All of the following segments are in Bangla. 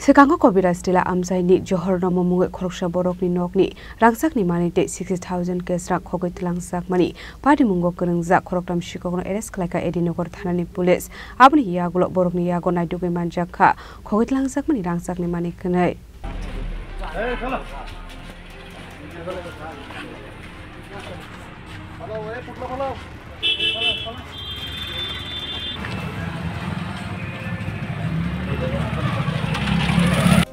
Sekango Kobira Stila Amsaini Johor Namomunga Koroksa Borokni Nokni Rangsakni Manite 60,000 Kesra Kogit Langsak Mani Party Mungo Kurungza Korokram Shikono Eres Klaka Edinogor Thanani Police Abni Yagulo Borokni Yago Naiduke Manjaka Kogit Langsak Mani Rangsakni Mani Kanai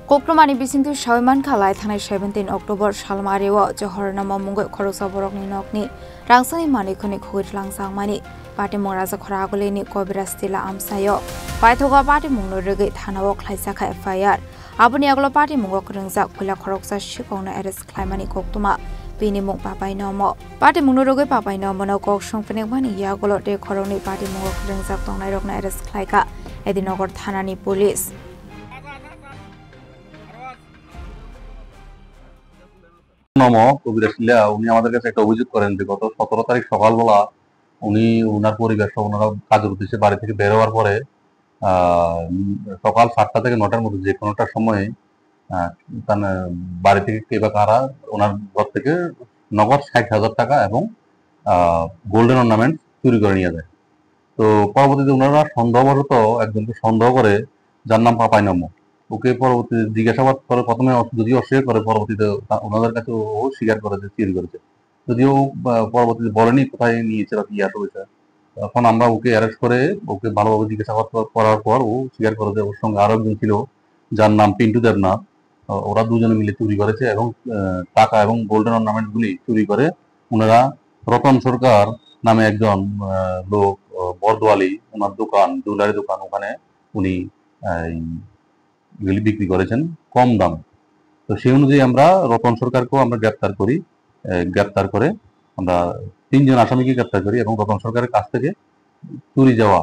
Kokromani bisintu Shawiman Khalai Thanai 17 October Shalmarewa Johor Namomunga Koroksa Borokni Nokni Rangsani Mani Khoni Khogit Langsang Mani Party Moraza Khoragoleni Kobira Stila Amsayo Paithoga Party Mungno Rege Thanawo Khlaisaka FIR Abuni Aglo Party Mungo Kurungza Khula Koroksa Shikona Eres Klaimani Koktuma Bini Mung Papai Nomo Party Mungno Rege Papai Nomo no Kok Shongpenek Mani Yagolo de Koroni Party Mungo Kurungza Tongnai Rokna Eres Klaika Edinogor Thanani Police নমো কবিরা শিলা উনি আমাদের কাছে একটা অভিযোগ করেন যে গত 17 তারিখ সকালবেলা উনি ওনার পরিবার সহ ওনারা কাজের উদ্দেশ্যে বাড়ি থেকে বের হওয়ার পরে সকাল 7টা থেকে 9টার মধ্যে যে কোনোটা সময়ে তার বাড়ি থেকে কে বা কারা ওনার ঘর থেকে নগদ 60,000 টাকা এবং গোল্ডেন অর্নামেন্ট চুরি করে নিয়ে যায়। তো পরবর্তীতে ওনারা সন্দেহবশত একজনকে সন্দেহ করে যার নাম পাপাই নমো ওকে পরবর্তীতে জিজ্ঞাসাবাদ করে প্রথমে যদিও অস্বীকার করে পরবর্তীতে ওনাদের কাছে ও স্বীকার করে যে চুরি করেছে যদিও পরবর্তীতে বলেনি কোথায় নিয়েছে বা কি আসলে তখন আমরা ওকে অ্যারেস্ট করে ওকে ভালোভাবে জিজ্ঞাসাবাদ করার পর ও স্বীকার করে যে ওর সঙ্গে আরো একজন ছিল যার নাম পিন্টু দেবনাথ ওরা দুজনে মিলে চুরি করেছে এবং টাকা এবং গোল্ডেন অর্নামেন্ট গুলি চুরি করে ওনারা রতন সরকার নামে একজন লোক বরদোয়ালি ওনার দোকান জুয়েলারি দোকান ওখানে উনি এগুলি বিক্রি করেছেন কম দাম। তো সেই অনুযায়ী আমরা রতন সরকারকেও আমরা গ্রেপ্তার করে আমরা 3 জন আসামিকে গ্রেপ্তার করি এবং রতন সরকারের কাছ থেকে চুরি যাওয়া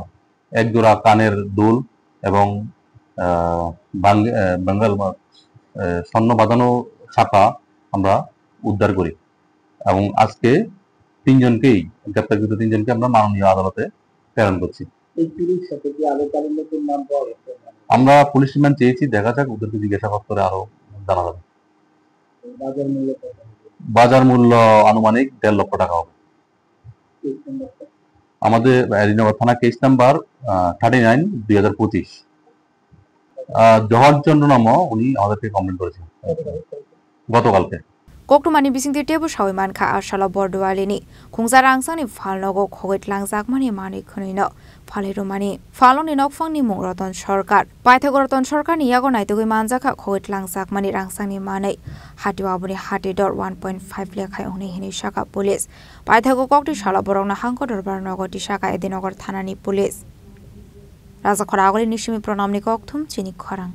এক জোড়া কানের দুল এবং বেঙ্গল স্বর্ণ বাঁধানো শাখা আমরা উদ্ধার করি এবং আজকে 3 জনকেই গ্রেপ্তারকৃত 3 জনকে আমরা মাননীয় আদালতে প্রেরণ করছি। আমরা পুলিশ রিমান্ড চেয়েছি, দেখা যাক ওদেরকে জিজ্ঞাসাবাদ করে আরো জানা যাবে। বাজার মূল্য আনুমানিক 1.5 লক্ষ টাকা হবে। আমাদের এডিনগর থানা কেস নাম্বার 39 2025 জহর চন্দ্র নাম উনি আমাদেরকে কমপ্লেন করেছেন গতকালকে। Kokromani bisintu Tebu Shawiman Kha Ashala Bordwalini Kungzarangsani Falnogo Khogit Langzakmani Mani Khunino Falirumani Faloni Nokfangni Mungroton Shorkar Paithagoroton Shorkar ni Yago Naitugi Manjaka Khogit Langzakmani Rangsani Mani Hatiwabuni Hatidor 1.5 Lekhai Uni Hini Shaka Police Paithago Kokti Shala Borongna Hanko Dorbar Nogoti Shaka Edinogor Thanani Police Raza Khoragoli Nishimi Pronamni Kokthum Chini Khorang